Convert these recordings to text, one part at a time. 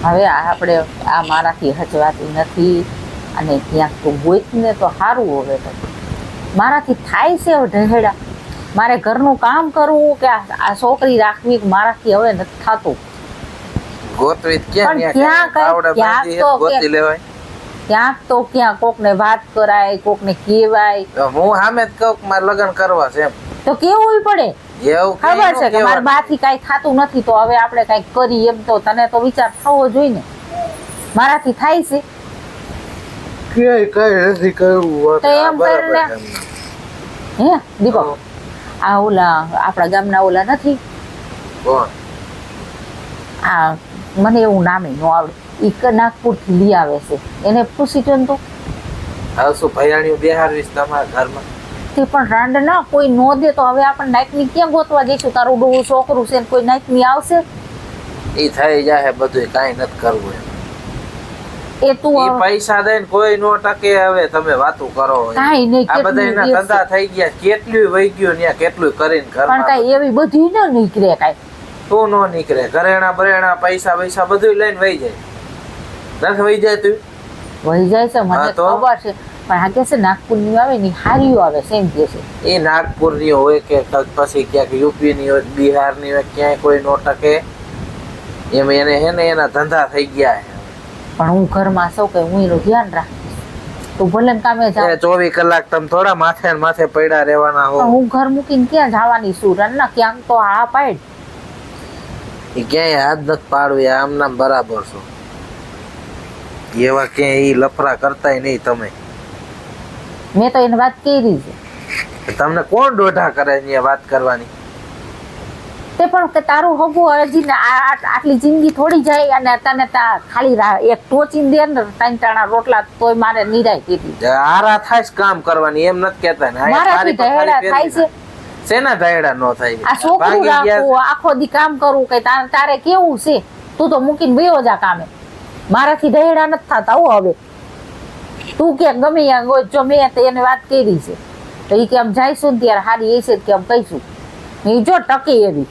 હવે આપણે આ મારાથી હચવાતી નથી અને ક્યાંક તો ગોઈતને તો સારું હવે તો મારાથી થાય છે ઢહેડા મારે ઘરનું કામ કરવું કે આ છોકરી રાખવી મારાથી હવે નથી થતું ગોતવી પણ ક્યાંક તો ક્યાં કોકને વાત કરાય કોકને કહેવાય હું સામે જ કહું મારે લગ્ન કરવા છે એમ તો કેવું પડે એવું ખબર છે કે મારા બાથી કઈ થતું નથી તો હવે આપણે કઈક કરી એમ તો તને તો વિચાર થવો જોઈએ ને મારાથી થાય છે કઈ નથી કરવું તો એમ કરીને હે દીપક આ ઓલા આપણા ગામના ઓલા નથી કોણ આ મને એવું નામે ન આવડે ઈ નાગપુર થી લઈ આવે છે એને પૂછી જો તો હવે શું ભયાણી બેહારવીશ તમારા ઘરમાં તે પણ રાંડ ના કોઈ નો દે તો હવે આપણે નાઈટની ક્યાં ગોતવા જઈશું તારું ડોવું છોકરું છે કોઈ નાઈટની આવશે ઈ થઈ જાય બધું કાઈ નથી કરવું એ તું પૈસા દઈને કોઈ નો ટકે હવે તમે વાતું કરો કાઈ નહીં આ બધાના ધંધા થઈ ગયા કેટલું વહી ગયું ને કેટલું કરીને ઘરમાં પણ કાઈ એવી બધી ન નીકળે કાઈ તું નો નીકળે ઘરેણા બરેણા પૈસા બધું લઈને વહી જાય નથી વહી જાય તું વહી જાય છે મને ખબર છે પણ આ કે છે નાગપુર ની આવે ને હારીઓ આવે છે એમ કે છે એ નાગપુર ની હોય કે પછી ક્યાંક યુપી ની હોય બિહાર ની હોય ક્યાંય કોઈ નો ટકે એમ એને હે ને એના ધંધા થઈ ગયા પણ હું ઘરમાં સૌ કે હું એનું ધ્યાન રાખીશ તું ભલે કામે જા 24 કલાક તમે થોડા માથે ને માથે પડ્યા રહેવાના હો હું ઘર મૂકીને ક્યાં જવાની છું રન્ના ક્યાંક તો હા પાડ એ ક્યાંય હાથ નથી પાડવી આમ નામ બરાબર છો એવા ક્યાંય ઈ લફરા કરતાય નહીં તમે મેં તો એને વાત કરી છે તમને કોણ દોઢા કરે ને વાત કરવાની તે પણ કે તારું હગું હજી આટલી જિંદગી થોડી જાય અને તને ખાલી એક ટોચીને દે ને ટાણા રોટલા તોય મારે નિરાય કીધી આરા થાય કામ કરવાની એમ નથી કેતા ને મારાથી ઢહેડા થાય છે શેના ઢહેડા નો થાય આ છોકરું રાખવું આખો દી કામ કરવું કે તારે કેવું છે તું તો મૂકીને વયો જા કામે મારાથી ઢહેડા નથી થતા હો હવે તું ક્યાંક ગમે જો મેં એને વાત કરી છે તો એ કે આમ જઈશું ને ત્યારે હારી એ છે કે આમ કહીશું એ જો ટકી એવી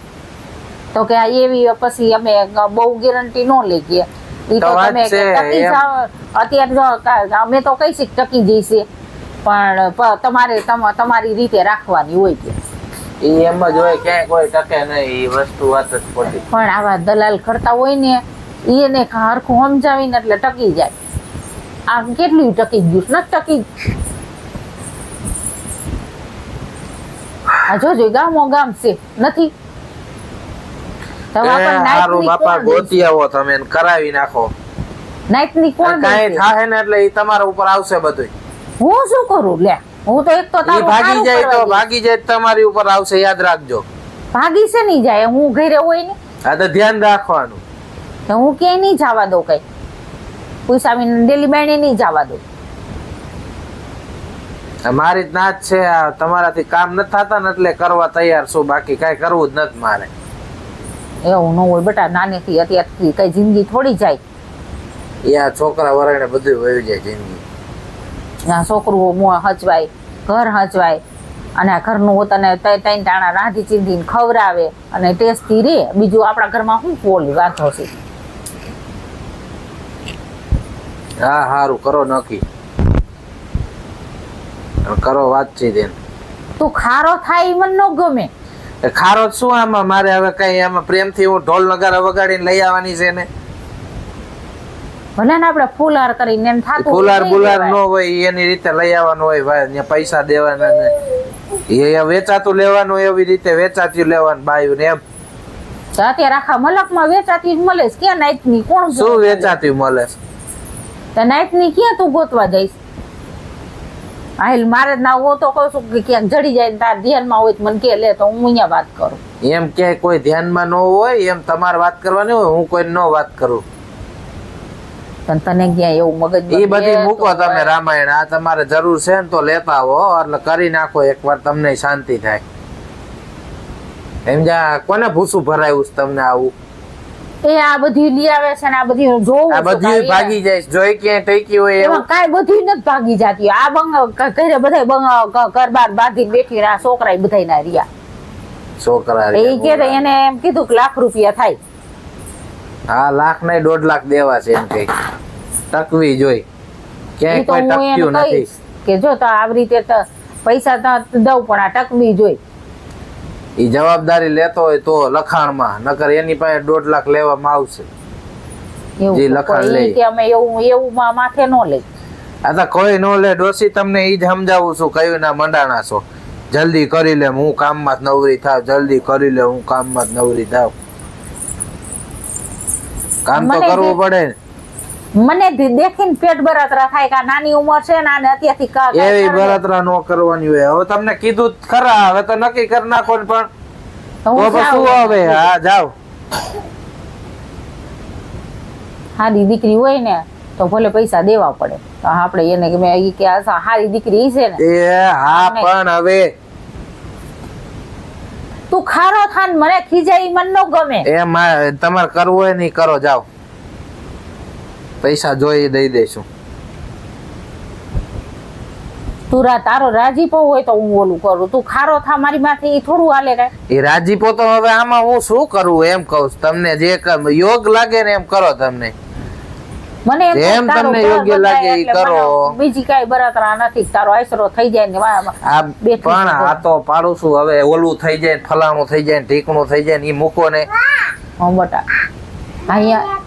તો કે આ એવી પછી અમે બહુ ગેરંટી ન લઈ ગયા એ તો તમે ટકી જાવ અત્યારે અમે તો કઈ શીખ ટકી જઈશે પણ તમારે તમારી રીતે રાખવાની હોય કે એમ જ હોય ક્યાંય કોઈ ટકે નહીં એ વસ્તુ વાત જ ખોટી પણ આવા દલાલ કરતા હોય ને એને હરખું સમજાવીને એટલે ટકી જાય આ કેટલું ટકી ગયું નથી ટકી આ જોજો ગામો ગામ છે નથી ગોતી આવો તમે કરાવી નાખો નાઈટની કોણ કાંઈ થાય ને એટલે એ તમારા ઉપર આવશે બધું હું શું કરું લે હું તો એક તો ભાગી જાય તમારી ઉપર આવશે યાદ રાખજો ભાગી છે નહીં જાય હું ઘરે હોય ને હા તો ધ્યાન રાખવાનું તો હું ક્યાંય નહીં જવા દઉં કઈ પૂછાવીને ડેલી બાઈને નહીં જવા દઉં મારી જ નાચ છે તમારાથી કામ નથી થતા ને એટલે કરવા તૈયાર છું બાકી કઈ કરવું જ નથી મારે એવું ન હોય બેટા નાનેથી અત્યારથી કઈ જિંદગી થોડી જાય યા છોકરા વરાણે બધું વયું જાય જિંદગી છોકરું હચવાય ઘર હચવાય અને આ ઘરનું તને ત્રણ ટાણા રાંધી ચીંધીને ખવડાવે અને ટેસ્ટી રે બીજું આપણા ઘરમાં શું પોલી વાંધો છે હા સારું કરો નક્કી કરો વાતચીત એને તું ખારો થાય મને ન ગમે ખારો શું આમાં મારે હવે કઈ આમાં પ્રેમથી હું ઢોલ નગારા વગાડીને લઈ આવવાની છે ને ભલે ને આપણે ફૂલહાર કરીને એમ થાતું ફૂલહાર બુલાર નો હોય એની રીતે લઈ આવવાનું હોય ભાઈ પૈસા દેવાના ને એ વેચાતું લેવાનું એવી રીતે વેચાતું લેવાનું બાયું ને એમ અત્યારે આખા મલકમાં વેચાતી જ મળે છે ક્યાં નાઈટની કોણ શું વેચાતી મળે છે નાઈટની ક્યાં તું ગોતવા જઈશ હાલ મારે ના હું તો કહું છું કે ક્યાંક જડી જાય ને તાર ધ્યાનમાં હોય મને કે લે તો હું અહીંયા વાત કરું એમ કે કોઈ ધ્યાનમાં ન હોય એમ તમારે વાત કરવાની હોય હું કોઈ ન વાત કરું પણ તને ક્યાં એવું મગજ એ બધી મૂકો તમે રામાયણ આ તમારે જરૂર છે ને તો લેતા આવો એટલે કરી નાખો એકવાર તમને શાંતિ થાય સમજા કોને ભૂસું ભરાયું છે તમને આવું એ આ બધી લઈ આવે છે ને આ બધી જોવું આ બધી ભાગી જાય જોઈ ક્યાંય ટેકી હોય એવું કાંઈ બધી નથી ભાગી જાતી આ ઘરે બધા ઘર બાર બાંધી બેઠી આ છોકરા બધા ના રહ્યા છોકરા એ કે એને એમ કીધું કે ₹1,00,000 થાય હા, 1 લાખ નહીં 1.5 લાખ દેવા છે એમ કઈ ટકવી જોઈ ક્યાંય ઈ તો કોઈ હું એને ટક્યું નથી. કહીશ કે જો તો આવી રીતે પૈસા તો દઉં પણ આ ટકવી જોઈ. ઈ જવાબદારી લેતો હોય તો લખાણમાં, નકર એની પાસે 1.5 લાખ લેવામાં આવશે. જે એવું લખાણ કોઈ લે. ઈ કે અમે એવું માથે ન લઈ. આ તો કોઈ નો લે ડોસી, તમને ઈ જ સમજાવું છું. કયું ના મંડાણા છો, જલ્દી કરી લે હું કામમાં જ નવરી થાવ, જલ્દી કરી લે હું કામમાં જ નવરી થાવ. કામ તો મને કરવું પડે ને. મને દેખીને પેટ બરાતરા થાય કે આ નાની ઉંમર છે ને આને અત્યારથી કાંઈ એવી કરે. બળતરા નો કરવાની હોય. હવે તમને કીધું જ ખરા, હવે તો નક્કી કરી નાખો ને. પણ તો હું તો પછી શું જાઉં. હવે? હા જાવ. હારી દીકરી હોય ને તો ભલે પૈસા દેવા પડે તો આપણે એને કે મેં ઈ કે આ હારી દીકરી છે ને એ હા, પણ હવે તું ખારો થાન મને ખીજાય મને ન ગમે. એમાં તમારે કરવું હોય નહીં કરો, જાવ. પૈસા જોઈ દઈ દઈશું. તું તારો રાજીપો હોય તો હું ઓલું કરું, તું ખારો થા મારી માથે ઈ થોડું હાલે કાંઈ. એ રાજીપો તો હવે આમાં હું શું કરું એમ કહું છું. તમને જે યોગ લાગે ને એમ કરો. તમને મને એમ થાય જેમ તારું તમને ઘર યોગ્ય લાગે બંધાય ઈ એટલે કરો. મને બીજી કાંઈ બરાતરા નથી. તારો આશરો થઈ જાય ને આ બેઠી પણ આ તો પાડું છું. હવે ઓલું થઈ જાય, ફલાણું થઈ જાય, ઢીકણું થઈ જાય ને ઈ મૂકો ને. હા બટા અહીંયા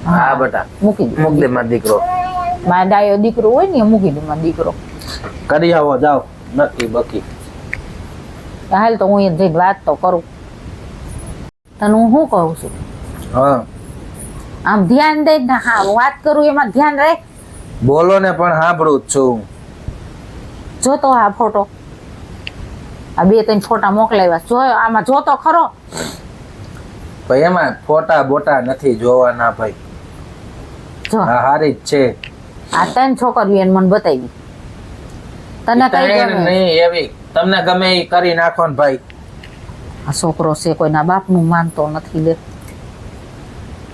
હા બેટા, મૂકી દે. મૂક દે મારો દીકરો. મારા ડાયો દીકરો હોય ને એ મૂકી દે મારો દીકરો. કરી આવો, જાવ. નક્કી બકી. હાલ તો હું એ જઈને વાત તો કરું. તને હું શું કહું છું, હા આમ ધ્યાન દઈ ને હા વાત કરું એમાં ધ્યાન રાખ. બોલો ને, પણ સાંભળું જ છું. જોતો આ ફોટો, આ 2-3 ફોટા મોકલાવ્યા, જોયો આમાં જોતો ખરો. ભાઈ એમાં ફોટા બોટા નથી જોવાના ભાઈ. જો હા, હારી જ છે. આ 3 છોકરીઓ એને મને બતાવી. તને કઈ ત્રણ ગમે? નહીં એવી તમને ગમે એ કરી નાખો ને ભાઈ. આ છોકરો છે કોઈના બાપનું માનતો નથી લે.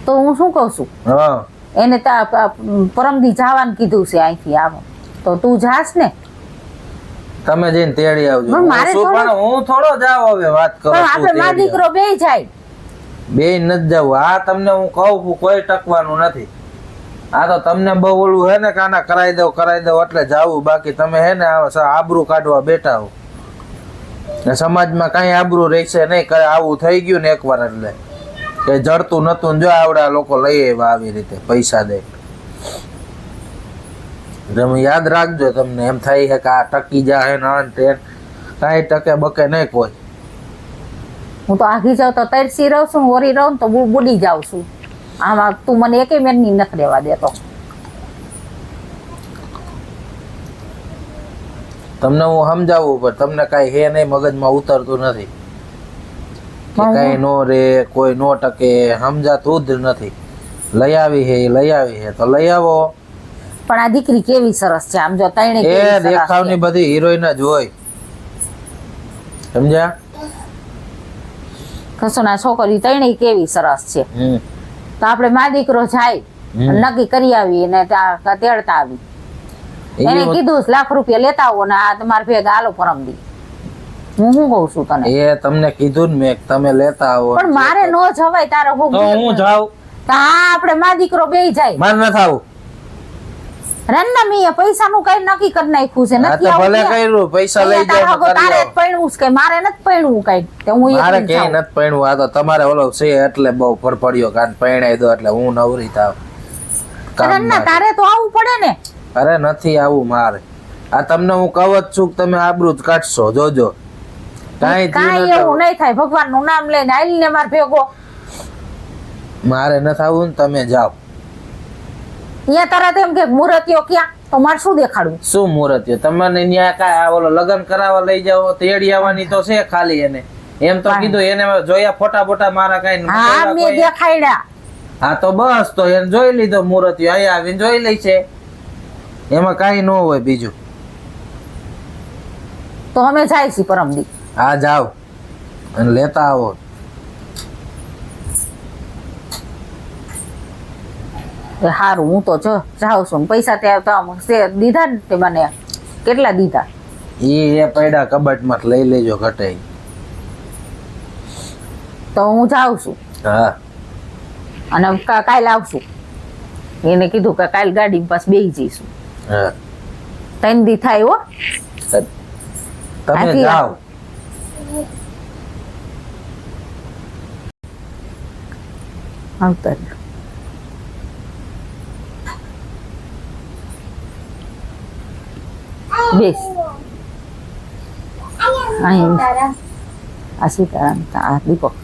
તો હું શું કહું છું, હા, એને પરમદી જવાનું કીધું છે અહીંથી આવો તો તું જાસ ને. તમે જઈને તેડી આવજો. પણ મારે હું શું પણ હું થોડો જાવ હવે વાત કરો. પણ આપણે મા દીકરો બે જાય. બે નથી જવું. આ તમને હું કહું છું કોઈ ટકવાનું નથી. આ તો તમને બહુ ઓલું હે ને કે આના કરાઈ દઉં એટલે જાવું. બાકી તમે હે ને આબરૂ કાઢવા બેઠા હો ને સમાજમાં કઈ આબરૂ રહેશે નહીં. આવું થઈ ગયું ને એકવાર એટલે કે જડતું નતું. જો આવડા લોકો લઈ આવ્યા આવી રીતે પૈસા દે. તમે યાદ રાખજો, તમને એમ થાય છે કે આ ટકી જાય ને કઈ ટકે બકે નહીં કોઈ. હું તો આઘી જાઉં તો તરસી રહું છું, ઓરી રહું તો બુડી જાઉં છું. આમાં તું મને એકે મિનિટની નથી રહેવા દેતો. તમને હું સમજાવું પણ તમને કઈ હે નહીં, મગજમાં ઉતરતું નથી કે કઈ નો રે, કોઈ નો ટકે, સમજાતું જ નથી. લઈ આવી હે તો લઈ આવો. પણ આ દીકરી કેવી સરસ છે, આમ જો તૈણે એ કેવી સરસ દેખાવની છે. બધી હિરોઈન જ હોય, સમજ્યા? કસોના છોકરી તૈણે કેવી સરસ છે. હમ. તો આપણે મા દીકરો જાય નક્કી કરી આવી ને તેડતા આવી. એને કીધું ₹1,00,000 લેતા આવો ને આ તમારે ભેગા આલો પરમદી. હું શું કઉ છું તને, એ તમને કીધું ને મેં, તમે લેતા આવો. પણ મારે નો જવાય તારે હું તો હું જાઉં. હા આપણે મા દીકરો બે જાય. માર ન થાવું. રન્ના મીએ પૈસાનું કઈ નક્કી કરી નાખ્યું છે. આ નથી તો ભલે આવું કર્યું, પૈસા લઈ અહીંયા જાવ તારા તારે જ પૈણું છે કે મારે નથી પૈણું કઈ. તે હું મારે એકલી ક્યાંય જાઉં. નથી પૈણું. આ તો તમારે ઓલો છે એટલે બહુ ફરફડ્યો કાન પૈણાઈ દો એટલે હું નવરી થાવ. રન્ના તારે તો આવવું પડે ને. અરે નથી આવું મારે. આ તમને હું કહું જ છું કે તમે આબરૂ જ કાઢશો, જોજો. કાંઈ એવું નહીં થાય. ભગવાનનું નામ લઈને આવીને માર ભેગો. મારે નથી આવું ને, તમે જાઓ. અહીંયા તારા તેમ કે મુરતીઓ ક્યાં, તો મારે શું દેખાડવું? શું મુહૂર્ત તમને ન્યા કાંઈ ઓલો લગ્ન કરાવવા લઈ જાઓ તેડી આવવાની તો છે ખાલી એને. એમ તો કીધું એને જોયા ફોટા બોટા મારા કઈ. હા મેં દેખાડ્યા. હા તો બસ, તો એને જોઈ લીધો મુહૂર્ત, અહીંયા આવીને જોઈ લે છે. એમાં કઈ ન હોય બીજું. તો અમે જાય છીએ પરમદી. હા જાઓ અને લેતા આવો. સારું હું તો જાઉં છું. પૈસા ત્યાં દીધા ને તે મને કેટલા દીધા? એ પૈડા કબાટમાં લઈ લેજો ઘટે. તો હું જાઉં છું. હા અને કાલે આવશું. એને કીધું કે કાલે ગાડી પાસ બેસી જઈશું. હા 3 દી થાય હો. તમે આથી જાઓ. આવતા રહ્યો. બેસ અહીં આ સીતારામ આ દીપક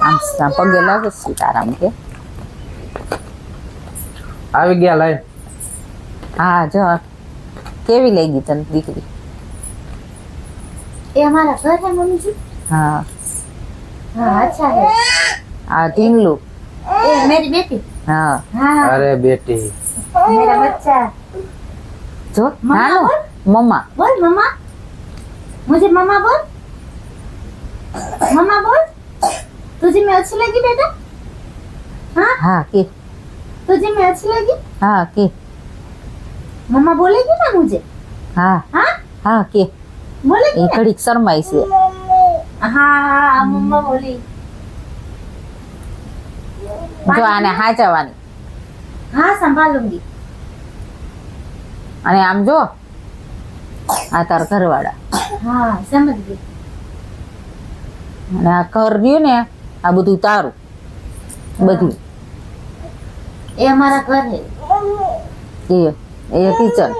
આમ પગે લાગે સીતારામ કે આવી ગયા લાઈન. હા જો કેવી લાગી તને દીકરી? ये हमारा घर है मम्मी जी। હા हाँ अच्छा है। આ ઢીંગલું. ये मेरी बेटी। હા हाँ અરે બેટી मेरा बच्चा। જો મમ્મા નાનો બોલ. મમ્મા बोल मम्मा। मुझे मम्मा बोल। मम्मा बोल। तुझे मैं अच्छी लगी बेटा? हाँ હા કે तुझे मैं अच्छी लगी? હા કે मम्मा बोलेगी ना मुझे? હા हाँ હા કે बोलेगी એ ना? ઘડીક શરમાય છે. हाँ हाँ मम्मा बोली। જો આને હાચવવાની हाँ संभालूंगी। અને આમ જો આ તાર ઘરવાળા हाँ समझ गई। અને આ ઘર રહ્યું ને આ બધું તારું બધું ये हमारा घर है। એ કિચન.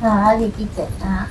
हाँ आगे किचन। हाँ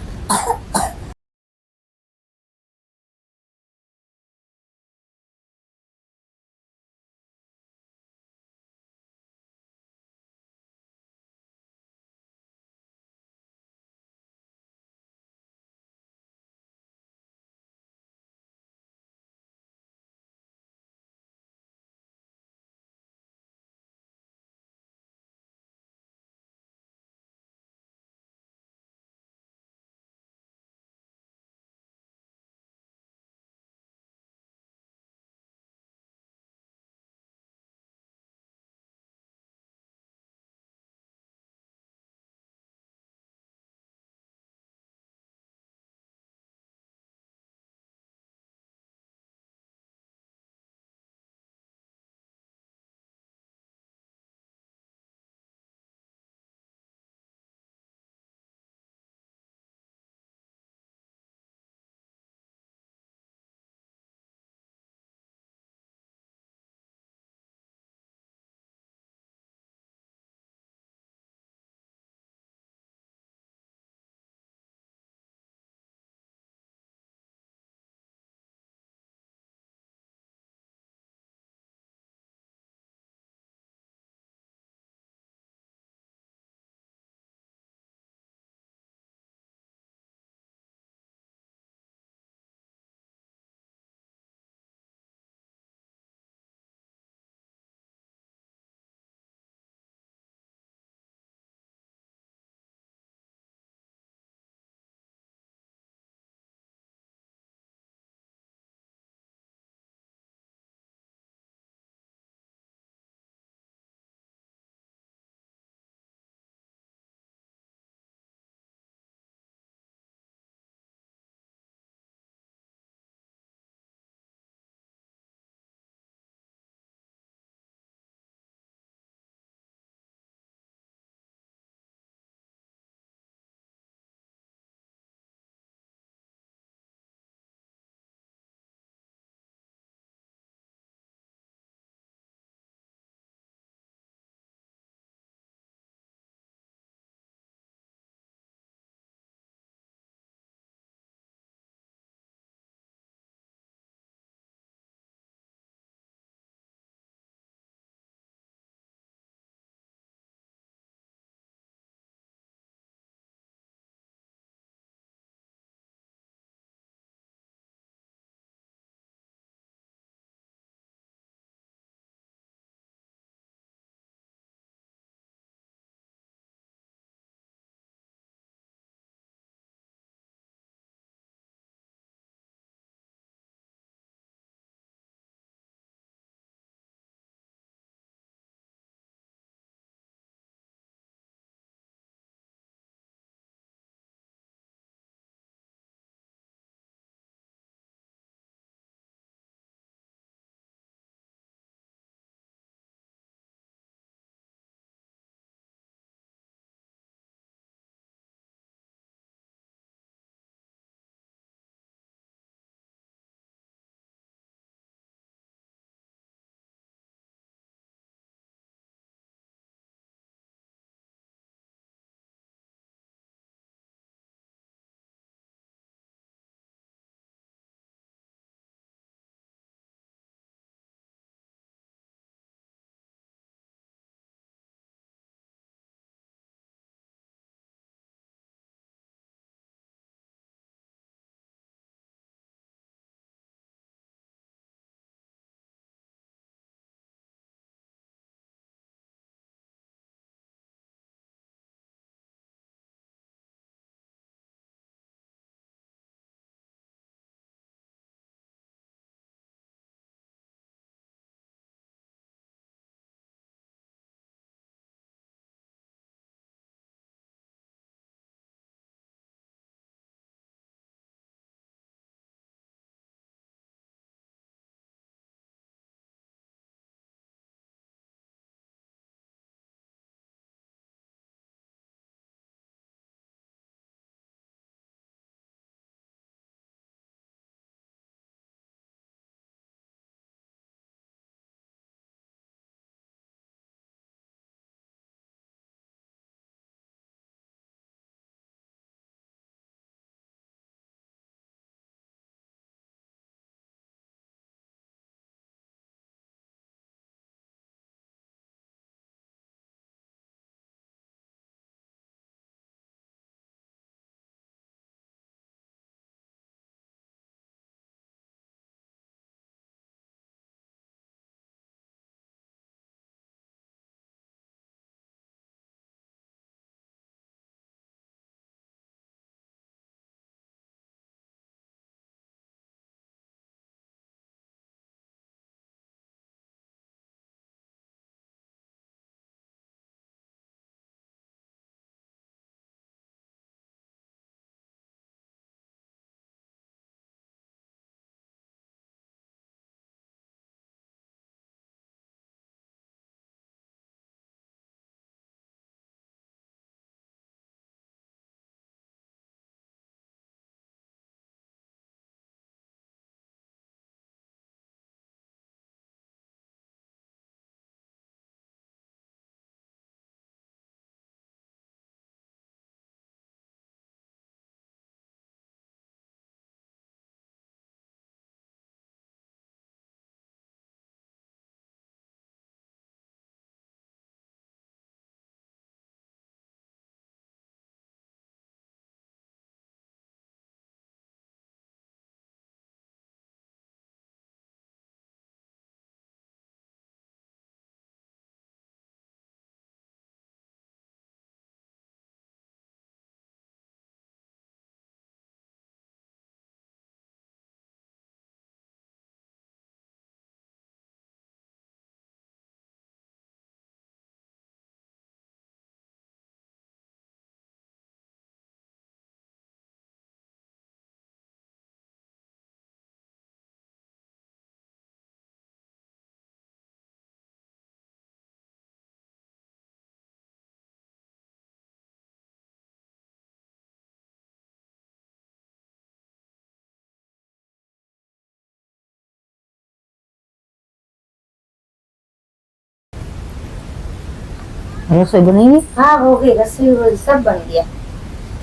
रसोई बनी गई? हाँ हो गई, रसोई वोई सब बन गया।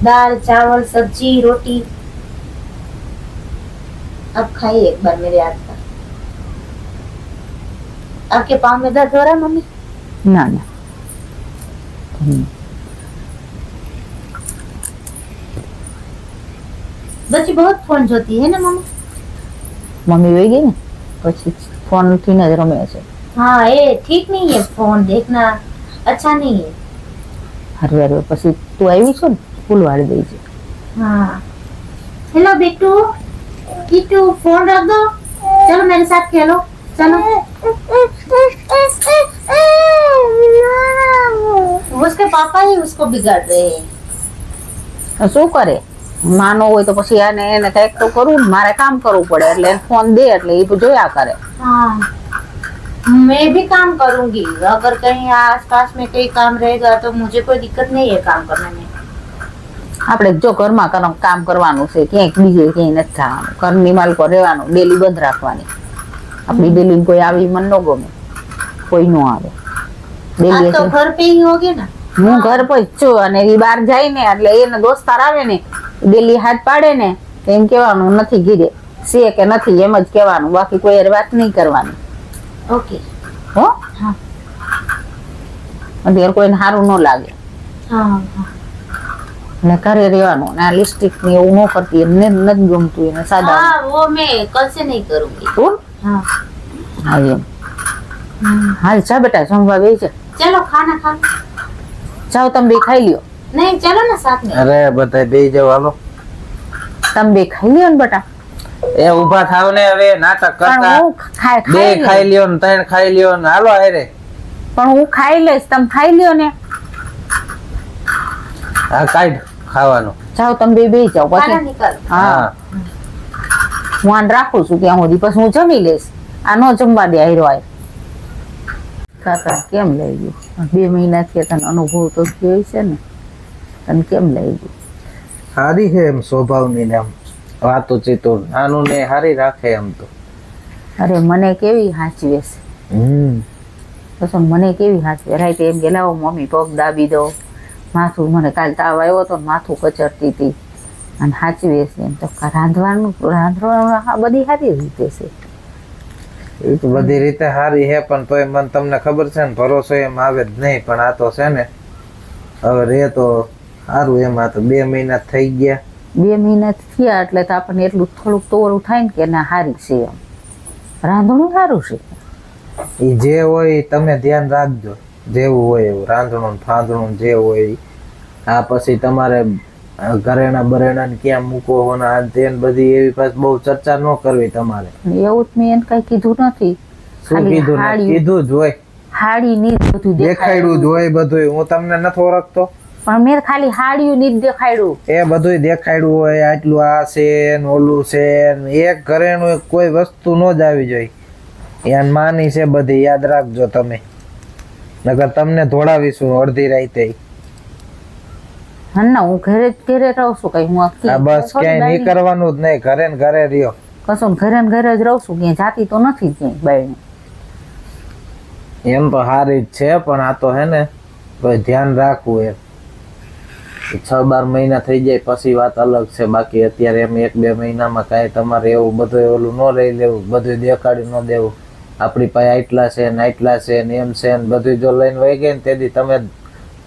दाल चावल सब्जी रोटी। अब खाइए एक बार मेरे हाथ का। आपके पाँव में दर्द हो रहा है मम्मी? ना ना। बच्ची बहुत फोन जोती है ना मम्मी? मम्मी वही गई ने પછી ફોન થી જ રમે છે. हाँ ये ठीक नहीं है, फोन देखना अच्छा नहीं है। હારું હારું પછી તું આવી છો ને સ્કૂલ વાળી દઈ છે. हाँ हेलो बिट्टू, किट्टू फोन रख दो, चलो मेरे साथ खेलो, चलो। उसके पापा ही उसको बिगाड़ रहे हैं। તો શું કરે માનો હોય તો પછી આને એને કંઈક તો કરવું ને, મારે કામ કરવું પડે એટલે એને ફોન દે એટલે એ જોયા કરે. हाँ मैं भी काम करूंगी, अगर कहीं आसपास में कोई काम रहेगा तो मुझे कोई दिक्कत नहीं है काम करने में। આપણે જો ઘરમાં કામ કરવાનું છે, ક્યાંક બીજે ક્યાંય નથી જવાનું, ઘરની માલકો રહેવાનું, ડેલી બંધ રાખવાની. આપણી ડેલી કોઈ આવી મન ન ગમે, કોઈ ન આવે. आप तो ડેલી घर पे ही होगे ना? હું ઘર પર જ છું અને એ બહાર જાય ને એટલે એને દોસ્તાર આવે ને ડેલી હાથ પાડે ને તો એમ કહેવાનું નથી ઘીરે છે કે નથી, એમ જ કહેવાનું, બાકી કોઈ હારે વાત નહીં કરવાની. ओके। હો हाँ અત્યારે કોઈને સારું ન લાગે हाँ हाँ ને ઘરે રહેવાનું ને આ લિપસ્ટિક ને એવું ન કરતી, એમને નથી ગમતું, એને સાદા हाँ वो मैं कल से नहीं करूंगी। તું हाँ હા એમ હાલ ચા બેટા જમવા બે છે, चलो खाना खा लो। જાઓ તમે બે ખાઈ લ્યો, नहीं चलो ना साथ में। અરે બધા બે જાવ હાલો. તમે બે ખાઈ લ્યો ને બેટા. એ ઊભા થાવ ને હવે નાટક પણ કરતા. હું બે ખાઈ ખાઈ લ્યો ને ત્રણ ખાઈ લ્યો ને હાલો હારે. પણ હું ખાઈ લઈશ, તમે ખાઈ લ્યો ને. હા કાઢ ખાવાનું. જાઓ તમે બે બે જાઓ खाना પછી. निकालो। હા હું આને રાખું છું ત્યાં સુધી, પછી હું જમી લઈશ. આ નો જમવા દે હારો આય. કાકા કેમ લઈ ગયું? 2 મહિનાથી તને અનુભવ તો થયો છે ને, તને કેમ લઈ ગયું? સારી છે એમ સ્વભાવની ને આમ વાતો ચીતો નાનું ને હારી રાખે એમ તો. અરે મને કેવી હાચવે છે, તો મને કેવી હાચવે. રાઈતે એમ કે લાવો મમ્મી પગ દાબી દો, માથું, મને કાલ તાવ આવ્યો તો માથું કચરતી હતી અને હાચવે છે એમ. તો રાંધવાનું આ બધી સારી રીતે છે. એ તો બધી રીતે સારી છે પણ તોય મને તમને ખબર છે ને ભરોસો એમ આવે જ નહીં. પણ આ તો છે ને હવે રે તો સારું, એમ આ તો 2 મહિના થઈ ગયા. 2 મહિના થયા એટલે તો આપણને એટલું થોડુંક તોરું થાય ને કે ના હારી છે એમ. રાંધણું સારું છે. એ જે હોય ઈ તમે ધ્યાન રાખજો, જેવું હોય એવું રાંધણું ને ફાંદણું જે હોય ઈ. આ પછી તમારે ઘરેણા બરેણા ને ક્યાં મૂકો હો ને આ તેન બધી એવી પાછી બહુ ચર્ચા ન કરવી તમારે. એવું જ મેં એને કઈ કીધું નથી. શું ખાલી કીધું ને? હાડી- કીધું જ હોય, હાડી ની જ બધું દેખાડ્યું જ હોય બધું. હું તમને નથી ઓળખતો, પણ મેં ખાલી હાડિયું ની જ દેખાડ્યું. એ બધું દેખાડ્યું હોય. આટલું આ છે ને ઓલું છે ને, એક ઘરેણું કોઈ વસ્તુ ન જ આવી જોઈએ. યાન માની છે બધી, યાદ રાખજો તમે, નકર તમને ધોળાવીશું અડધી રાતે. હા ના, હું ઘરે રહું છું, કઈ હું આખી આ બસ ક્યાંય નહીં કરવાનું જ નહીં, ઘરે ને ઘરે રહ્યો. કશું ને ઘરે જ રહું છું, ક્યાંય જાતી તો નથી ક્યાંય બાયણે. એમ તો સારી જ છે પણ આ તો હે ને કોઈ ધ્યાન રાખવું એમ. 6-12 મહિના થઈ જાય પછી વાત અલગ છે. બાકી અત્યારે એમ 1-2 મહિનામાં કાંઈ તમારે એવું બધું ઓલું ન લઈ લેવું, બધું દેખાડી ન દેવું. આપણી પાસે આટલા છે ને આટલા છે ને એમ છે ને બધું જો લઈને વહી ગઈ ને તેથી તમે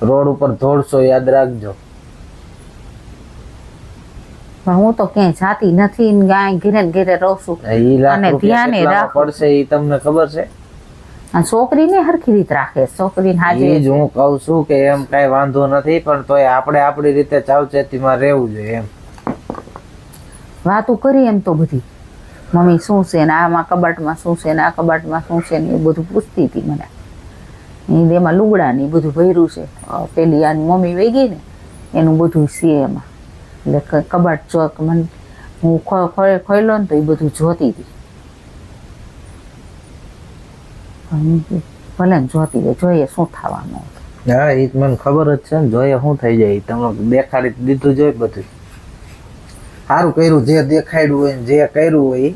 રોડ ઉપર દોડશો, યાદ રાખજો. પણ હું તો ક્યાંય જાતી નથી ને ગાય ઘેરે ને ઘેરે રહું છું. ઈ લાખ અને રૂપિયા ધ્યાને કેટલામાં રાખવું. પડશે ઈ તમને ખબર છે? અને છોકરીને હરખી રીત રાખે, છોકરીને ઈ હાજરી. જ હું કહું છું કે એમ કાંઈ વાંધો નથી પણ તોય આપણે આપણી રીતે સાવચેતીમાં રહેવું જોઈએ એમ. વાતું કરી એમ તો બધી, મમ્મી શું છે ને આમાં કબાટમાં શું છે ને આ કબાટમાં શું છે ને એ બધું પૂછતી હતી મને. એમાં લુગડા ને એ બધું ભર્યું છે. પેલી આની મમ્મી વહી ગઈ ને એનું બધું છે એમાં. એટલે કબાટ ચોક મને હું ખોલ્યો ને તો એ બધું જોતી હતી. ભલે ને જોતી રહે, જોઈએ શું થવાનું. હા એ મને ખબર જ છે ને, જોઈએ શું થઈ જાય. તમે દેખાડી દીધું જોઈએ બધું. સારું કર્યું, જે દેખાડ્યું હોય ને જે કર્યું હોય ઈ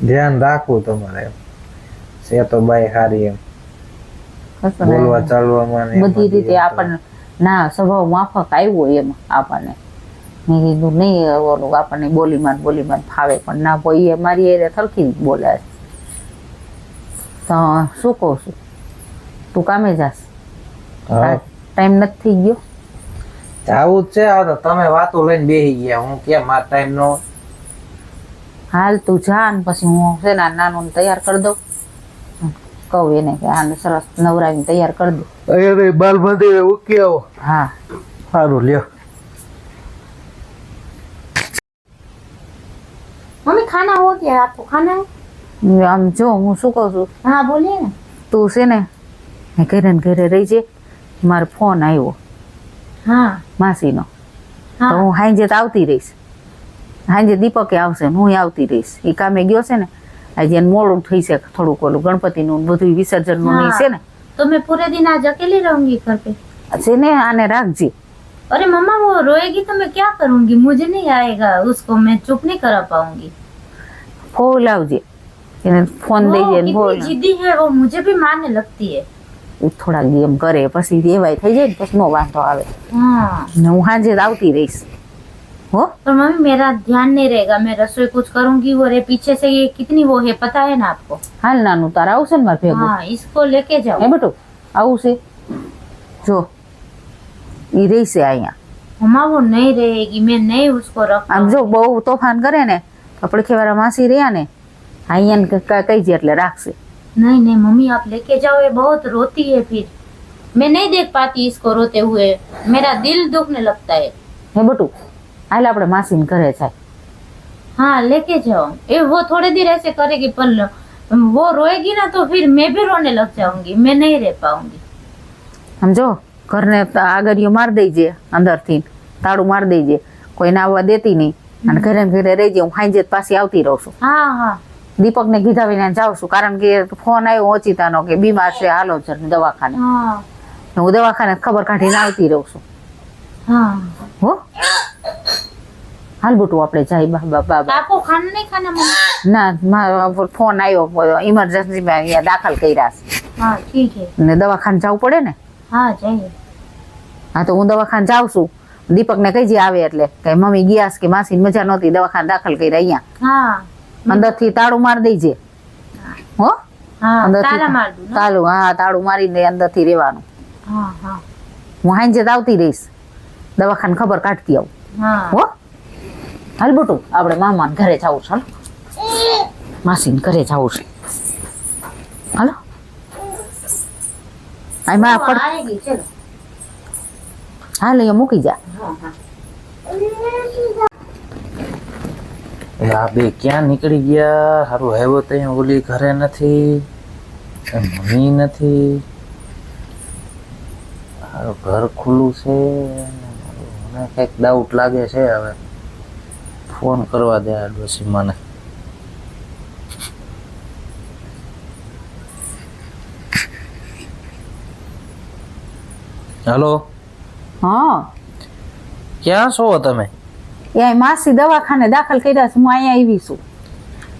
ધ્યાન રાખવું તમારે એમ. છે તો બાઈ સારી એમ. કશું નહીં. બોલવા ચાલવામાં ને બધી એમાં રીતે બી આપણને ના સ્વભાવ માફક આવ્યો એમ આપણને. મેં કીધું નહીં ઓલું આપણને બોલીમાં ફાવે પણ ના ભાઈ એ મારી એ સરખી જ બોલે છે. તો શું કહું છું, તું કામે જાસ? હા, ટાઈમ નથી થઈ ગયો? જાવું જ છે. આ તો તમે વાતો લઈને બેસી ગયા, હું કેમ મારો ટાઈમ નો? હાલ તું જા ને પછી હું છે ને નાનું તૈયાર કરી દઉં. કહું એને કે આને સરસ નવરાવીને તૈયાર કરી દઉં. અરે બાલ મંદિરે ઉકી આવો. હા સારું લ્યો. मम्मी खाना हो गया, आपको खाना है? આમ જો હું શું કહું છું, हाँ बोलिए ना। તું છે ને ઘરે ને ઘરે રહી છે. મારો ફોન આવ્યો हाँ માસીનો, તો हाँ હું હાંજે તો આવતી રહીશ. હાંજે દીપકે આવશે ને હું આવતી રહીશ. એ કામે ગયો છે ને, આજે એને મોડું થઈ છે થોડુંક. ઓલું ગણપતિનું ને બધું વિસર્જનનું નહીં છે ને, तो मैं पूरे दिन आज अकेली रहूंगी घर पे। છે ને આને રાખજે. अरे मम्मा वो रोएगी तो मैं क्या करूंगी, मुझे नहीं आएगा उसको, मैं चुप नहीं करा पाऊंगी। ફોન લાવજે, એને ફોન वो દઈ દે ને ફોન. कितनी जिद्दी है वो, मुझे भी मारने लगती है। એ થોડા ગેમ કરે પછી રેવાય થઈ જાય ને પછી નો વાંધો આવે. हाँ ને હું હાંજે જ આવતી રહીશ હો. पर मम्मी मेरा ध्यान नहीं रहेगा, मैं रसोई कुछ करूंगी वो रे पीछे से, ये कितनी वो है पता है ना आपको। હાલ નાનું તારા આવશે ને મારે ભેગું. हाँ इसको लेके जाओ। હે બેટું આવું છે જો, ઈ રહેશે અહીંયા. मम्मा वो नहीं रहेगी, मैं नहीं उसको रख આમ જો બહુ તોફાન કરે ને તો પડખેવાળા માસી રહ્યા ને અહીંયા કહી છે એટલે રાખશે. नहीं नहीं मम्मी आप लेके जाओ, ये बहुत रोती है फिर मैं नहीं देख पाती इसको रोते हुए, मेरा दिल दुखने लगता है। હે બેટું હાલ આપણે માસીને ઘરે જાય. हाँ लेके जाओ, ये वो थोड़े देर ऐसे करेगी पर वो रोएगी ना तो फिर मैं भी रोने लग जाऊंगी, मैं नहीं रह पाऊंगी। આમ જો ઘરને આગળીઓ મારી દેજે, અંદરથી તાળું મારી દેજે, કોઈને આવવા દેતી નહીં. અને ઘરે ને ઘરે રહી જાય. હું હાંજે જ પાછી આવતી રહું છું. हाँ हाँ દીપકને કીધા વિના જાઉં છું, કારણ કે ફોન આવ્યો ઓચિતાનો કે બીમાર છે, હાલો છે દવાખાને. हाँ હું દવાખાને ખબર કાઢીને આવતી રહું છું हाँ। હો. હાલ બેટું આપણે જાય બાબા. आपको खाना नहीं खाना मम्मी? ના મારો ફોન આવ્યો, ઇમરજન્સીમાં અહીંયા દાખલ કર્યા છે हाँ ठीक है। ને દવાખાને જવું પડે ને. हाँ जाइए। હા તો હું દવાખાને જાઉં છું. દીપકને કઈ જે આવે એટલે કે મમ્મી ગયા છે કે માસી મજા નહોતી, દવાખાને દાખલ કર્યા અહીંયા. हाँ અંદરથી તાળું મારી દેજે હો. हाँ અંદરથી ताला मार दूँ ना। તાળું, હા તાળું મારીને અંદરથી રહેવાનું. हाँ हाँ હું હાંજે જ આવતી રહીશ, દવાખાને ખબર કાઢતી આવું हाँ હો. હાલ બેટું આપણે મામાને ઘરે જવું છે, હાલો માસીને ઘરે જવું છે, હાલો. આ માં वो आएगी चलो। હાલ અહીંયા મૂકી જા. हाँ हाँ એ આ બે ક્યાં નીકળી ગયા? સારું આવ્યો તો અહીંયા ઓલી ઘરે નથી, મમ્મી નથી, સારું ઘર ખુલ્લું છે. મને કંઈક ડાઉટ લાગે છે. હવે ફોન કરવા દે આ ડોશીમાને. હલો, હા ક્યાં છો તમે? એ માસી દવાખાને દાખલ કર્યા છે, હું અહીંયા આવી છું.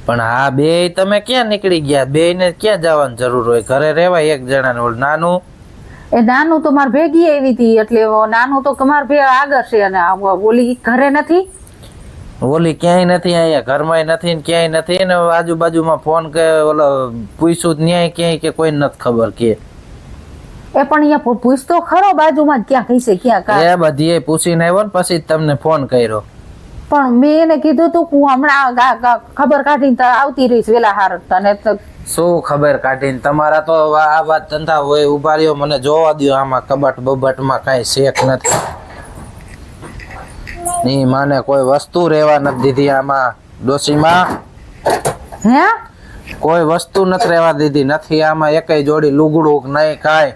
પણ આ બે તમે ક્યાં નીકળી ગયા? બે ને ક્યાં જવાની જરૂર હોય? ઘરે રહેવાય એક જણાને. ઓલું નાનું એ નાનું તો મારે ભેગી આવી હતી એટલે નાનું તો મારે ભે આગળ છે અને ઓલી ઘરે નથી. ઓલી ક્યાંય નથી, અહીંયા ઘરમાં નથી ને ક્યાંય નથી ને આજુબાજુમાં ફોન કે ઓલો પૂછ્યું ન્યાય ક્યાંય કે કોઈ નથી ખબર કે. એ પણ અહીંયા પૂછતો ખરો બાજુમાં જ ક્યાં કઈ છે ક્યાં કા. એ બધી પૂછીને આવ્યો ને પછી જ તમને ફોન કર્યો. પણ મેં એને કીધું તું હું હમણાં ખબર કાઢીને આવતી રહીશ વેલા હાર. તને તો શું ખબર કાઢીને? તમારા તો આ વાત ધંધા હોય. ઉભા રહ્યો, મને જોવા દો. આમાં કબાટ બબાટમાં કાંઈ શેક નથી. ની માને કોઈ વસ્તુ રહેવા નથી દીધી આમાં. ડોશીમાં હે કોઈ વસ્તુ નથી રહેવા દીધી. નથી આમાં એકય જોડી લુગડું નહીં, કાંઈ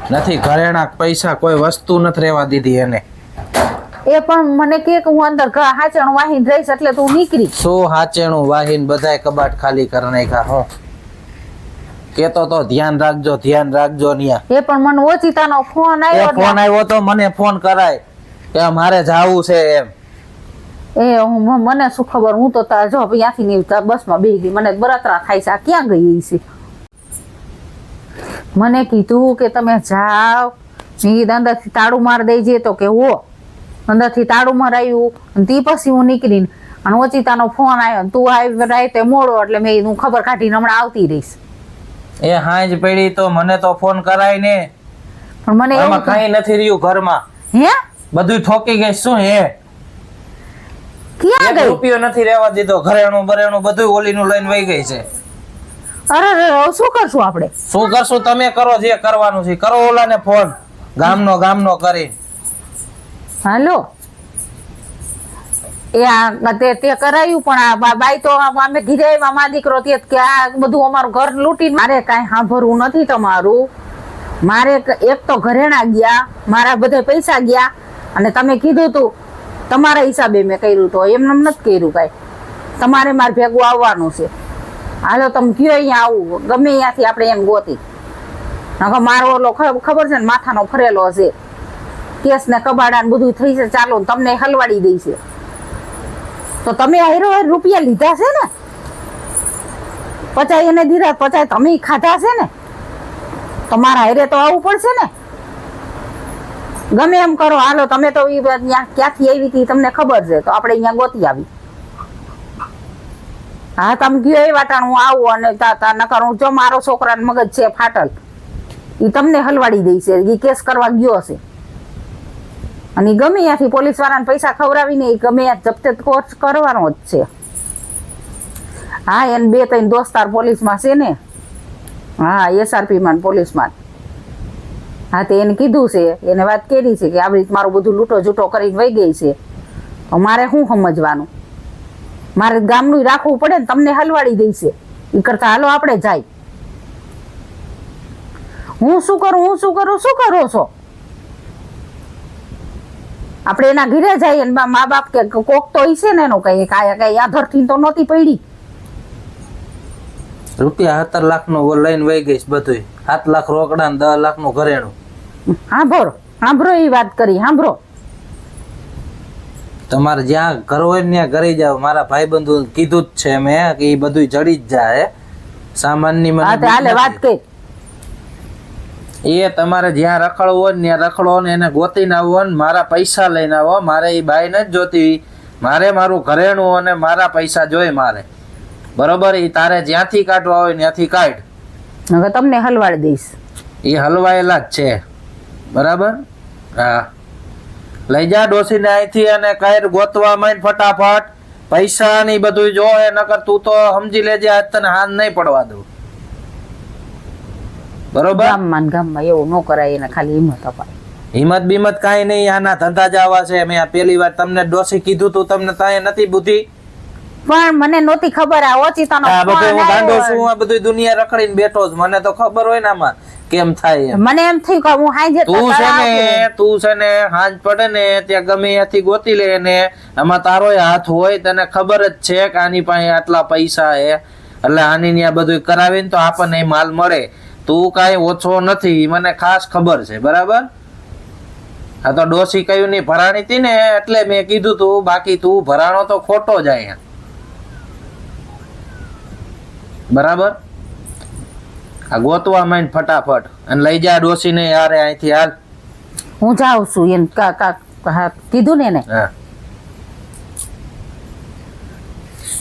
નથી. ઘરેણા પૈસા કોઈ વસ્તુ નથી રહેવા દીધી એને. એ પણ મને કે હું અંદર હાચણ વાહીને રહીશ એટલે તું નીકળી. શું હાચેણું વાહીને બધાય કબાટ ખાલી કરી નાખ્યા? હો કેતો તો ધ્યાન રાખજો, ધ્યાન રાખજો. ન્યા એ પણ મને ઓચિતાનો ફોન એ આવ્યો ફોન આવ્યો તો મને ફોન કરાય કે મારે જાવું છે એમ. એ મને શું ખબર, હું તો જો અહીંયાથી બસમાં બેસી ગઈ. મને બળતરા થાય છે આ ક્યાં ગઈ છે. મને કીધું કે તમે જાઓ, મેં કીધું અંદરથી તાળું માર દેજે, તો કે હો અંદરથી તાળું મરાયું. અને તે પછી હું નીકળીને અને ઓચિતાનો ફોન આવ્યો, તું આવી રાતે મોડો, એટલે મેં કીધું ખબર કાઢીને હમણાં આવતી રહીશ. એ હાંજ પડી તો મને તો ફોન કરાય ને. પણ મને એવું આમાં કઈ નથી રહ્યું ઘરમાં, હે બધું ઠોકી ગઈ. શું હે? ક્યાં એક ગઈ? રૂપિયો નથી રહેવા દીધો. ઘરેણું બરેણું બધું ઓલીનું લઈને વહી ગઈ છે. અરે હવે શું કરશું આપણે? શું કરશું? તમે કરો જે કરવાનું છે કરો. ઓલાને ફોન ગામનો કરી. હાલો, એ આ તે કરાયું, પણ આ બાઈ તો અમે ઘીરે આવ્યા, મા દીકરો તે કે આ બધું અમારું ઘર લૂંટીને. મારે કાંઈ સાંભળવું નથી તમારું. મારે એક તો ઘરેણા ગયા, મારા બધા પૈસા ગયા, અને તમે કીધું તું તમારા હિસાબે મેં કર્યું, તો એમને નથી કર્યું કાંઈ. તમારે મારે ભેગું આવવાનું છે. હાલો તમે કયો અહીંયા આવું, ગમે ત્યાંથી આપણે એમ ગોતી. મારો ઓલો ખબર છે ને માથાનો ફરેલો છે, કેસ ને કબાડા ને બધું થઈ છે ચાલો, તમને હલવાડી દઈ છે. તો તમે હારો રૂપિયા લીધા છે ને, 50 એને દીધા, 50 તમે ખાધા છે ને, તો મારા હારે તો આવવું પડશે ને. ગમે એમ કરો, હાલો તમે તો ક્યાંથી આવી હતી તમને ખબર છે, તો આપણે અહીંયા ગોતી આવી. હા તમે ગયો એ વાટાણ હું આવું, અને નકર હું જો મારો છોકરાનો મગજ છે ફાટલ, એ તમને હલવાડી દઈ છે. એ કેસ કરવા ગયો હશે, અને ઈ ગમે ત્યાંથી પોલીસ વાળાને પૈસા ખવડાવીને એ ગમે ત્યાં જપ્ત કરવાનો જ છે. હા એને 2-3 દોસ્તાર પોલીસમાં છે ને, હા SRP માં પોલીસમાં. હા તે એને કીધું છે, એને વાત કરી છે કે આવી રીતે મારું બધું લૂંટો જૂટો કરીને વહી ગઈ છે, તો મારે શું સમજવાનું? મારે ગામનું રાખવું પડે ને, તમને હલવાડી દઈ છે. એ કરતા હાલો આપણે જાય. હું શું કરું શું કરો છો? આપણે એના ઘરે જઈએ, મા બાપ કે કોક તો હશે ને એનો કઈ આધરથી તો નહોતી પડી. રૂપિયા 17 લાખનું લઈને વહી ગઈશ બધું. 7 લાખ રોકડા ને 10 લાખનું ઘરેણું. સાંભળો એ વાત કરી, સાંભળો. તમારે જ્યાં ઘર હોય ને ત્યાં ઘરે જાવ. મારા ભાઈબંધુ કીધું જ છે મેં કે એ બધું જડી જ જાય. સામાનની મને હાલે વાત કરી. એ તમારે જ્યાં રખડવું હોય ને ત્યાં રખડો ને એને ગોતીને આવો ને મારા પૈસા લઈને આવો. મારે એ બાઈ નથી જોતી, મારે મારું ઘરેણું અને મારા પૈસા જોઈ મારે. બરોબર? એ તારે જ્યાંથી કાઢવા હોય ત્યાંથી કાઢ. હવે તમને હલવાડી દઈશ. એ હલવાયેલા જ છે. બરાબર? હા લઈ જા ડોસીને અહીંથી, અને કઈ ગોતવા માંડ ફટાફટ. પૈસા ને બધું જો, નકર તું તો સમજી લેજે આજ તને હાથ નહીં પડવા દઉં. બરોબર? ગામમાં એવું ન કરાય, એને ખાલી હિંમત અપાય. હિંમત બીમત કાંઈ નહીં, આના ધંધા જ આવા છે. મેં પેલી વાર તમને ડોસી કીધું તું, તમને તાય નથી બુદ્ધિ. પણ મને નહોતી ખબર. આ ઓચિતાનો આ ફોન બધું હું ગાંડો છું, આવ્યો. આ બધું દુનિયા રખડીને બેઠો છું. મને તો ખબર હોય ને આમાં કેમ થાય એમ. મને એમ થયું કે હું હાંજે તું છે ને હાંજ પડે ને ત્યાં ગમે ત્યાંથી ગોતી લે ને, આમાં તારો હાથ હોય. તને ખબર જ છે કે આની પાસે આટલા પૈસા હે, એટલે આની ત્યાં બધું કરાવીને તો આપણને માલ મળે. તું કાંઈ ઓછો નથી, મને ખાસ ખબર છે. બરાબર? આ તો ડોસી કયું ની ભરાણી હતી ને એટલે મેં કીધું તું, બાકી તું ભરાણો તો ખોટો જાય. બરાબર? આ ગોતવા માંડ ફટાફટ, અને લઈ જા ડોસી ને યાર અહીંથી. હાલ હું જાઉં છું એમ કીધું ને એને. હા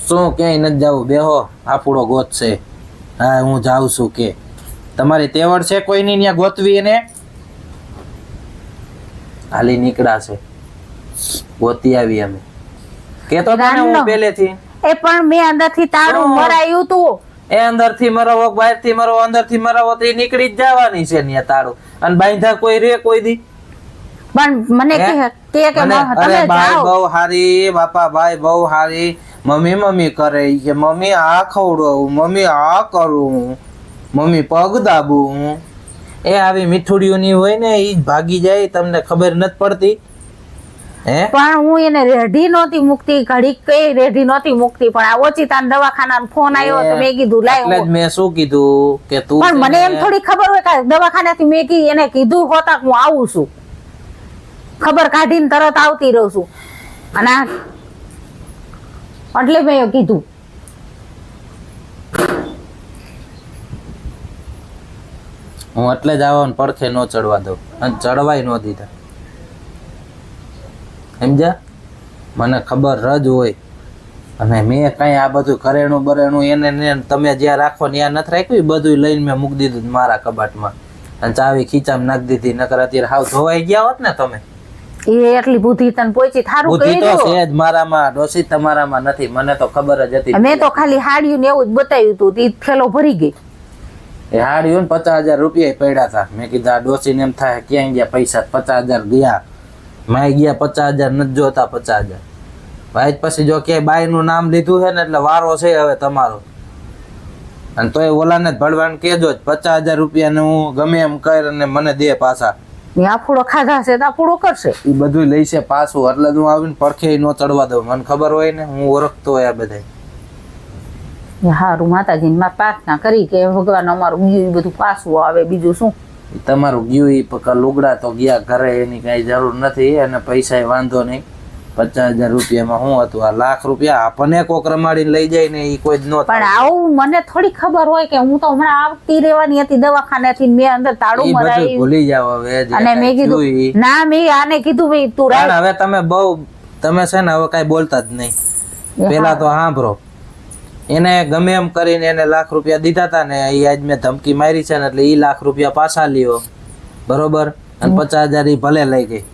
શું ક્યાંય નથી જવું, બેહો આપણો ગોત છે. હા હું જાઉં છું. કે તમારી તેવડ છે કોઈની ત્યાં ગોતવી? એને હાલી નીકળ્યા છે, ગોતી આવી અમે. કેતો તને હું પહેલેથી. એ પણ મેં અંદરથી તાળું મરાયું તું. એ અંદરથી મરાવો, બહારથી મરાવો, અંદરથી મરાવો તો એ નીકળી જ જવાની છે ને તાળું. અને બાંધા કોઈ રે કોઈ દી? પણ મને કે તમે અરે ભાઈ જાઓ. બહુ હારી, બાપા ભાઈ બહુ હારી. મમ્મી કરે કે મમ્મી આ ખવડાવું, મમ્મી આ કરું, મમ્મી પગ દાબું. એ આવી મીઠુડીઓની હોય ને એ ભાગી જાય, તમને ખબર નથી પડતી. હે પણ હું એને રેઢી નહોતી મુકતી, ઘડીક કઈ રેઢી નહોતી મુકતી, પણ આ ઓચિતાના દવાખાનાનો ફોન આવ્યો તો મેં કીધું લાય. એટલે જ મેં શું કીધું કે તું, પણ મને એમ થોડી ખબર હોય કે દવાખાનાથી મેં એને કીધું હોતા હું આવું છું, ખબર કાઢીને તરત આવતી રહું છું. અને એટલે મેં કીધું. હું એટલે જ આવવાનું પડખે ન ચડવા દઉં અને ચડવાય ન દીધા સમજ્યા મને ખબર જ હોય અને મેં કઈ આ બધું કરેણું બરેણું એને ને તમે જ્યાં રાખો ને ત્યાં નથી રાખ્યું બધું લઈને મેં મૂકી દીધું મારા કબાટમાં અને ચાવી ખીચામાં નાખી દીધી નકર અત્યારે હાવ ધોવાઈ ગયા હોત ને તમે એ એટલી બુદ્ધિ તને પહોંચી થારું બુદ્ધિ કરી તો છે જ મારામાં ડોસી તમારામાં નથી મને તો ખબર જ હતી મેં તો ખાલી હાડિયું ને એવું જ બતાવ્યું હતું તે થેલો ભરી ગઈ એ હાડ્યું ને 50,000 રૂપિયા પડ્યા હતા મેં કીધું આ ડોસીને એમ થાય ક્યાં ગયા પૈસા 50,000 ગયા માય ગયા 50,000 નથી જોતા 50,000 ભાઈ પછી જો કે બાઈ નું નામ લીધું છે ને એટલે વારો છે હવે તમારો અને તોય ઓલાને જ ભળવાનું કેજો જ 50,000 રૂપિયા ને હું ગમે એમ કર અને મને દે પાછા ને આફુડો ખાધા છે તો આફુડો કરશે એ બધું લઈ છે પાછું એટલે જ હું આવીને પડખે ન ચડવા દઉં મને ખબર હોય ને હું ઓળખતો હોય આ બધા હારું માતાજીને માં પ્રાર્થના કરી કે ભગવાન અમારું ગયું બધું પાછું આવે બીજું શું તમારું ગયું એ લુગડા તો ગયા ઘરે એની કઈ જરૂર નથી અને પૈસા વાંધો નહીં 50,000 રૂપિયામાં શું હતું આ લાખ રૂપિયા આપણને કોક રમાડીને લઈ જાય ને એ કોઈ જ ન પણ આવું મને થોડી ખબર હોય કે હું તો હમણાં આવતી રહેવાની હતી દવાખાનેથી મેં અંદર તાળું ઈ બધું મરાવી ભૂલી જાવ હવે જે અને મેં કાંઈ થયું કીધું ઈ. ના મેં આને કીધું ભાઈ તું પણ રાખ હવે તમે છે ને હવે કઈ બોલતા જ નહીં પેલા તો સાંભળો એને ગમે એમ કરીને એને લાખ રૂપિયા દીધા હતા ને એ આજ મેં ધમકી મારી છે ને એટલે ઈ લાખ રૂપિયા પાછા લ્યો બરોબર અને 50,000 ઈ ભલે લઈ ગઈ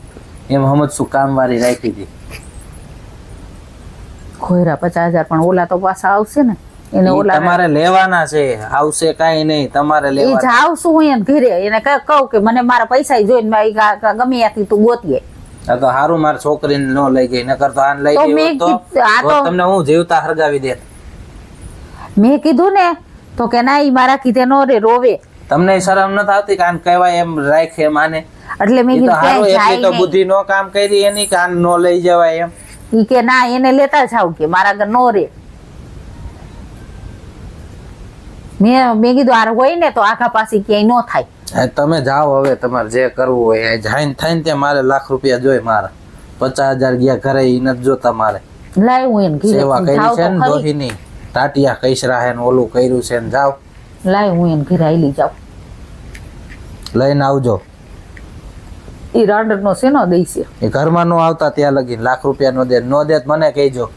એમ સમજ શું કામ વાળી રાખી હતી ખોયરા 50,000 પણ ઓલા તો પાછા આવશે ને એને ઈ ઓલા તમારે લેવાના છે આવશે કાઈ નહીં તમારે એ લેવાના જાવ શું એમ ઘરે એને કહું કે મને મારા પૈસા જોઈને મેં ગમે ત્યાંથી તું ગોતીએ આ તો હારું મારી છોકરીને ન લઈ ગઈ નકર તો આને લઈ તો ગઈ મેં હોત તો કીધું, આ તો- તમને હું જીવતા હરગાવી દેત મેં કીધું ને તો કે ના ઈ મારા કીધે નો રે રોવે તમને શરમ નથી આવતી કે આને કહેવાય એમ રાખે એમ આને એટલે મેં ઈ તો કીધું હારું ક્યાંય એટલી તો જાય બુદ્ધિ નો કામ કરી એની કે આને નો લઈ જવાય એમ નહીં. ઈ કે ના એને લેતા જાવ કે મારા ઘર નો રે મેં કીધું આ હોય ને તો આખા પાછી ક્યાંય નો થાય હા, તમે જાઓ હવે તમારે જે કરવું હોય એ જાઈને થઈને ત્યાં મારે લાખ રૂપિયા જોઈ મારા 50,000 ગયા ઘરે ઈ નથી જોતા મારે લાય હું એને ઘીરે સેવા કરી જાવ છે તો ને ખરી દોહીની ટાટિયા કૈસરા હે ને ઓલું કર્યું છે ને જાઓ લાય હું એને ઘીરે આયલી જાવ લઈને આવજો ઈ રાંડર નો શેનો દઈ છે એ ઘરમાં નો આવતા ત્યાં લગી લાખ રૂપિયા નો દે તો મને કહેજો